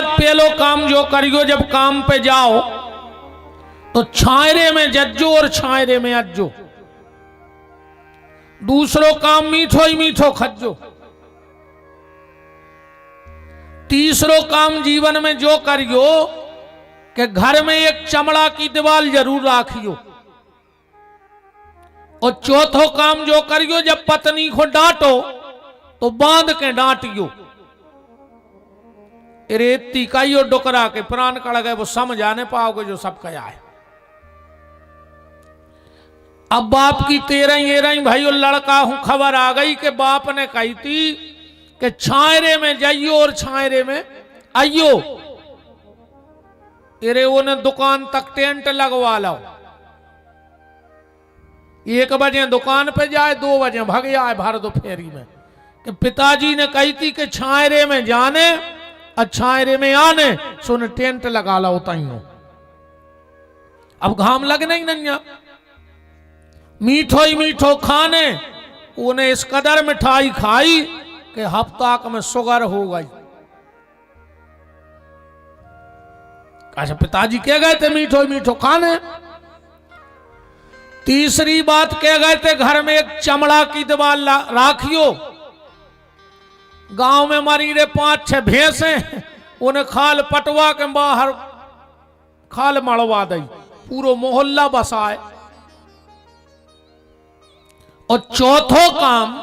पहलो काम जो करियो, जब काम पे जाओ तो छायरे में जज्जो और छायरे में अज्जो। दूसरो काम मीठो ही मीठो खज्जो। तीसरो काम जीवन में जो करियो कि घर में एक चमड़ा की दीवार जरूर राखियो। और चौथो काम जो करियो, जब पत्नी को डांटो तो बांध के डांटियो। रेती काइयो डुकरा के प्राण कड़ गए, वो समझ आने पाओगे जो सब कया है। अब बाप की 13 भाई लड़का हूं, खबर आ गई कि बाप ने कही थी कि छायरे में जाइयो और छायरे में आइयो। तेरे वो ने दुकान तक टेंट लगवा लो। 1 बजे दुकान पे जाए, 2 बजे भाग जाए भर दो फेरी में। कि पिताजी ने कही थी कि छायरे में जाने और छायरे में आने, सुन टेंट लगा लो ताइयों। अब घाम लगने ही नहीं। मीठो ही मीठो खाने, उन्हें इस कदर मिठाई खाई कि हफ्ता में शुगर हो गई। अच्छा, पिताजी कह गए थे मीठो ही मीठो खाने। तीसरी बात कह गए थे घर में एक चमड़ा की दीवार राखियो। गांव में मरी रे 5-6 भैंसे, उन्हें खाल पटवा के बाहर खाल मड़वा दी, पूरा मोहल्ला बसाए। और चौथो काम,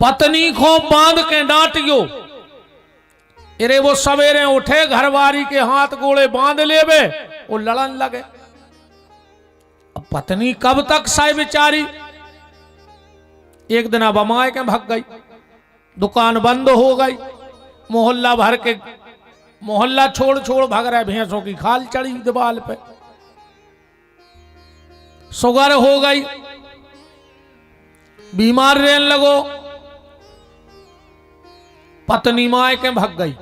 पत्नी को बांध के डांटियो। अरे वो सवेरे उठे, घरवारी के हाथ गोड़े बांध लेवे, वो लड़न लगे। अब पत्नी कब तक साई बेचारी। एक दिन अब अमाए के भाग गई, दुकान बंद हो गई। मोहल्ला भर के मोहल्ला छोड़ छोड़ भाग रहे, भैंसों की खाल चढ़ी दीवार पे। शुगर हो गई, बीमार रहने लगो। पत्नी माए के भाग गई।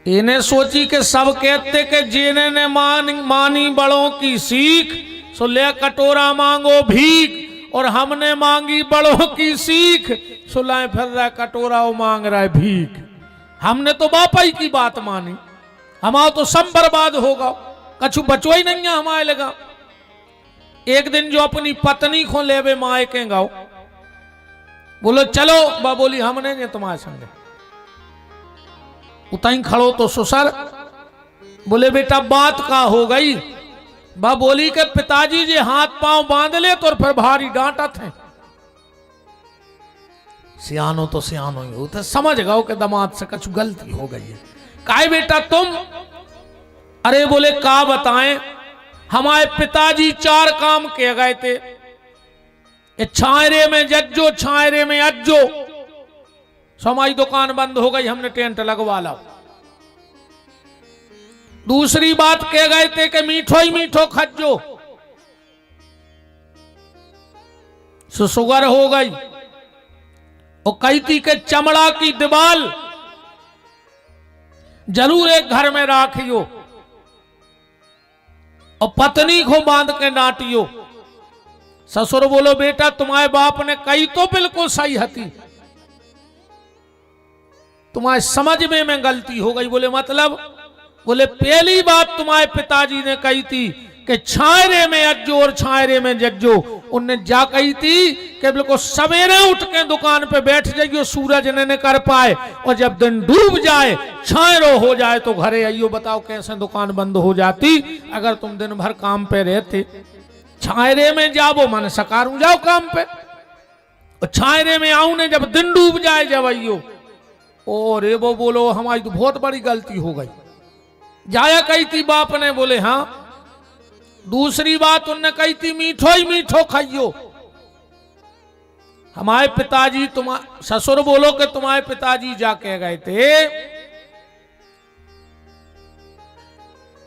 इन्हें सोची कि सब कहते कि जेने ने मानी बड़ों की सीख, सो ले कटोरा मांगो भीख। और हमने मांगी बड़ों की सीख, सो लाए फिर रहा कटोरा वो मांग रहा है भीख। हमने तो बापा ही की बात मानी, हमारा तो सब बर्बाद होगा, कछु बचो ही नहीं है हमारे लगा। एक दिन जो अपनी पत्नी को लेवे माए के गाओ, बोलो चलो। बा बोली हमने नहीं तुम्हारे संग। उताई खड़ो तो ससुर बोले बेटा बात का हो गई। बा बोली के पिताजी जी हाथ पांव बांध ले तो फिर भारी डांटत है। सियानो तो सियानो ही होता, समझ गओ कि दामाद से कुछ गलती हो गई है। काहे बेटा तुम। अरे बोले का बताएं, हमारे पिताजी 4 काम किए गए थे। छायरे में जज्जो, छायरे में अज्जो। हमारी दुकान बंद हो गई, हमने टेंट लगवा ला। दूसरी बात कह गए थे कि मीठो ही मीठो खज्जो। शुगर हो गई। और कही थी कि चमड़ा की दीवार जरूर एक घर में राखियो और पत्नी को बांध के डांटियो। ससुर बोलो बेटा तुम्हारे बाप ने कही तो बिल्कुल सही हती, तुम्हारे समझ में गलती हो गई। बोले मतलब। बोले पहली बात तुम्हारे पिताजी ने कही थी कि छायरे में अज्जो और छायरे में जज्जो। उनने जा कही थी कि बिल्कुल सवेरे उठ के दुकान पे बैठ जाइयो, सूरज ने कर पाए, और जब दिन डूब जाए छायरो हो जाए तो घरे आइयो। बताओ कैसे दुकान बंद हो जाती अगर तुम दिन भर काम पे रहते। छायरे में जाओ मन सकारू जाओ काम पे, और छायरे में आऊ ने जब दिन डूब जाए जब आइयो। और रे वो बोलो हमारी तो बहुत बड़ी गलती हो गई। जाया कही थी बाप ने। बोले हाँ। दूसरी बात उनने कही थी मीठो ही मीठो खाइयो। हमारे पिताजी ससुर बोलो कि तुम्हारे पिताजी जा कह गए थे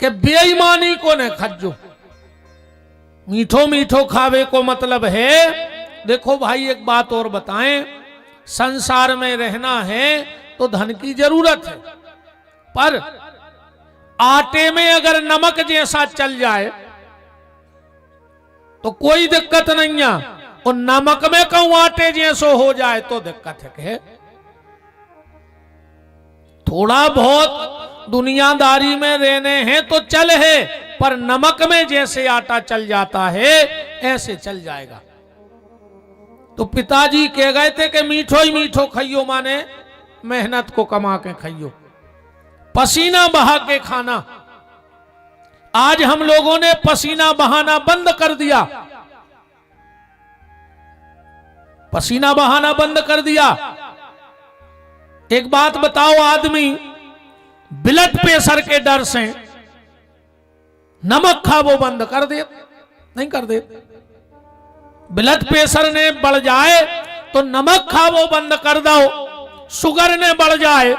कि बेईमानी को ने खज्जो, मीठो मीठो खावे को मतलब है। देखो भाई एक बात और बताएं, संसार में रहना है तो धन की जरूरत है, पर आटे में अगर नमक जैसा चल जाए तो कोई दिक्कत नहीं है। और नमक में कहूं आटे जैसो हो जाए तो दिक्कत है के थोड़ा बहुत दुनियादारी में रहने हैं तो चल है, पर नमक में जैसे आटा चल जाता है ऐसे चल जाएगा। तो पिताजी कह गए थे कि मीठो ही मीठो खाइयो, माने मेहनत को कमा के खाइयो, पसीना बहा के खाना। आज हम लोगों ने पसीना बहाना बंद कर दिया, पसीना बहाना बंद कर दिया। एक बात बताओ, आदमी ब्लड प्रेशर के डर से नमक खावो बंद कर दे, नहीं कर दे। ब्लड प्रेशर ने बढ़ जाए तो नमक खावो बंद कर दो, शुगर ने बढ़ जाए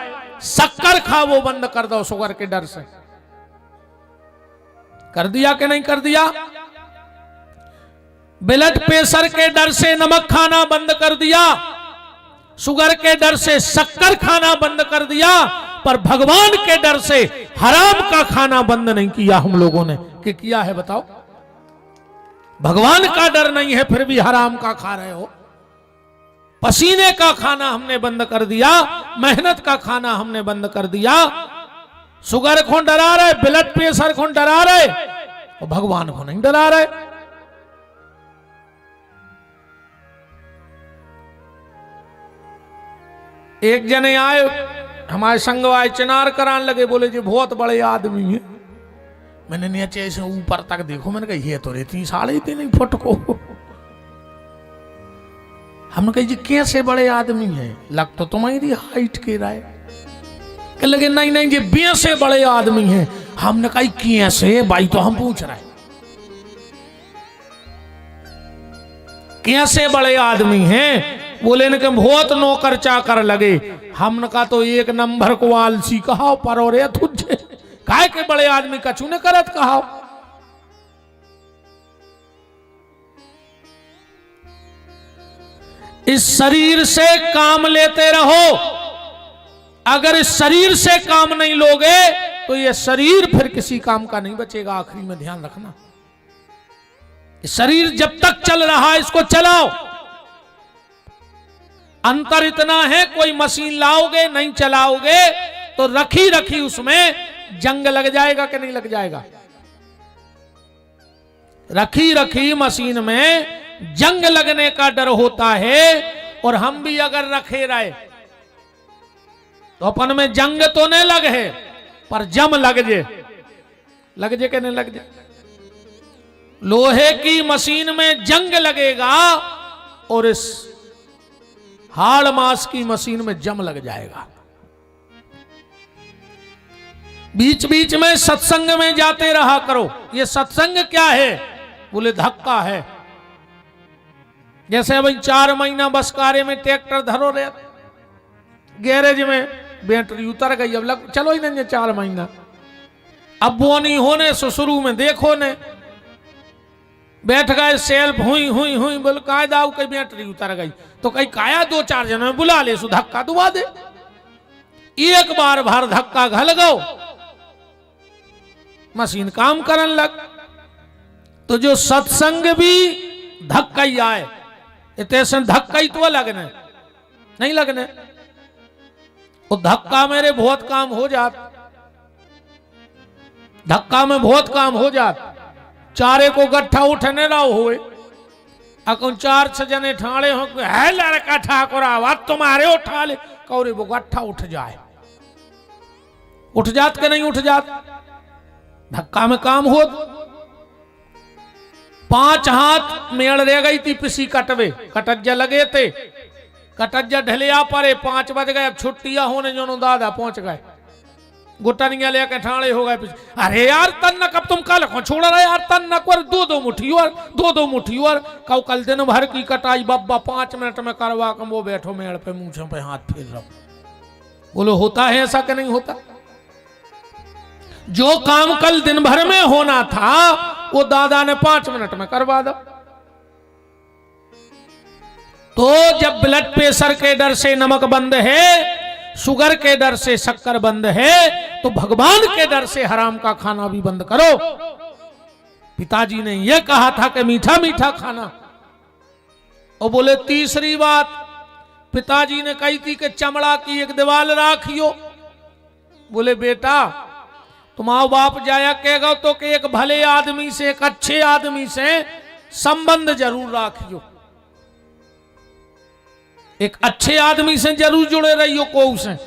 शक्कर खावो बंद कर दो, शुगर के डर से। कर दिया कि नहीं कर दिया? ब्लड प्रेशर के डर से नमक खाना बंद कर दिया, शुगर के डर से शक्कर खाना बंद कर दिया, पर भगवान के डर से हराम का खाना बंद नहीं किया हम लोगों ने। कि किया है बताओ? भगवान का डर नहीं है फिर भी हराम का खा रहे हो। पसीने का खाना हमने बंद कर दिया, मेहनत का खाना हमने बंद कर दिया। शुगर को डरा रहे, ब्लड प्रेशर को डरा रहे, और भगवान को नहीं डरा रहे। एक जने आए हमारे संग आए, चिनार कराने लगे, बोले जी बहुत बड़े आदमी हैं। मैंने नीचे से ऊपर तक देखो, मैंने कहा ये तो रहती 3.5 फुट को। हमने कहा जी कैसे बड़े आदमी हैं? लग तो तुम्हारी हाइट के रहा है। कह लगे नहीं नहीं जी 20 से बड़े आदमी हैं। हमने कहा कैसे भाई, तो हम पूछ रहे कैसे बड़े आदमी हैं? बोले न कि बहुत नौकर चाकर लगे। हमने कहा तो एक नंबर को आलसी कहा पर और तुझे काहे के बड़े आदमी कछु ने करत कहा। इस शरीर से काम लेते रहो। अगर इस शरीर से काम नहीं लोगे तो ये शरीर फिर किसी काम का नहीं बचेगा। आखिरी में ध्यान रखना, शरीर जब तक चल रहा है इसको चलाओ। अंतर इतना है, कोई मशीन लाओगे नहीं चलाओगे तो रखी रखी उसमें जंग लग जाएगा कि नहीं लग जाएगा? रखी रखी मशीन में जंग लगने का डर होता है। और हम भी अगर रखे रहे तो अपन में जंग तो नहीं लगे, पर जम लग जे कि नहीं लग जे। लोहे की मशीन में जंग लगेगा और इस हाड़ मांस की मशीन में जम लग जाएगा। बीच बीच में सत्संग में जाते रहा करो। ये सत्संग क्या है? बोले धक्का है। जैसे भाई 4 महीना बसकारे में ट्रैक्टर धरो रहे, गैरेज में बैटरी उतर गई, अब लग चलो ही नहीं 4 महीना। अब वो नहीं होने सो शुरू में देखो ने बैठ गए, सेल्फ हुई हुई हुई, बोल कायदा कई बैटरी उतर गई तो कई काया 2-4 जनों में बुला ले, सो धक्का दुआ दे। एक बार भर धक्का घल गो, मशीन काम करन लग। तो जो सत्संग भी धक्का ही आए, इतने धक्का ही तो लगने नहीं लगने। वो धक्का मेरे बहुत काम हो जात, धक्का में बहुत काम हो जात। चारे को गट्ठा उठने रहो हुए, अकुन 4-6 जने ठाणे हो, है लड़का ठाकुर आवाज तुम्हारे उठा ले, कौरे वो गट्ठा उठ जाए। उठ जात के नहीं उठ जात? धक्का में काम हो। 5 हाथ मेड़ रह गई थी पिसी कटवे, कटज्जा लगे थे, कटज्जा ढलिया परे 5 बज गए। अब छुट्टियां होने जो दादा पहुंच गए, गुटनिया लेके ठाणे हो गए। अरे यार तन्नक, अब तुम कल को छोड़ रहे यार, तन्नक और 2-2 मुट्ठी और 2-2 मुट्ठी और कल दिन भर की कटाई बब्बा 5 मिनट में करवा कर वो बैठो मेड़ पे मूंछों पे हाथ फेर रहो। बोलो होता है ऐसा कि नहीं होता? जो काम कल दिन भर में होना था वो दादा ने 5 मिनट में करवा दो। तो जब ब्लड प्रेशर के डर से नमक बंद है, शुगर के डर से शक्कर बंद है, तो भगवान के डर से हराम का खाना भी बंद करो। पिताजी ने यह कहा था कि मीठा मीठा खाना, और बोले तीसरी बात पिताजी ने कही थी कि चमड़ा की एक दीवार राखियो। बोले बेटा तुम्हारा बाप जाया कहेगा तो कि एक भले आदमी से, एक अच्छे आदमी से संबंध जरूर राखियो, एक अच्छे आदमी से जरूर जुड़े रहियो को से।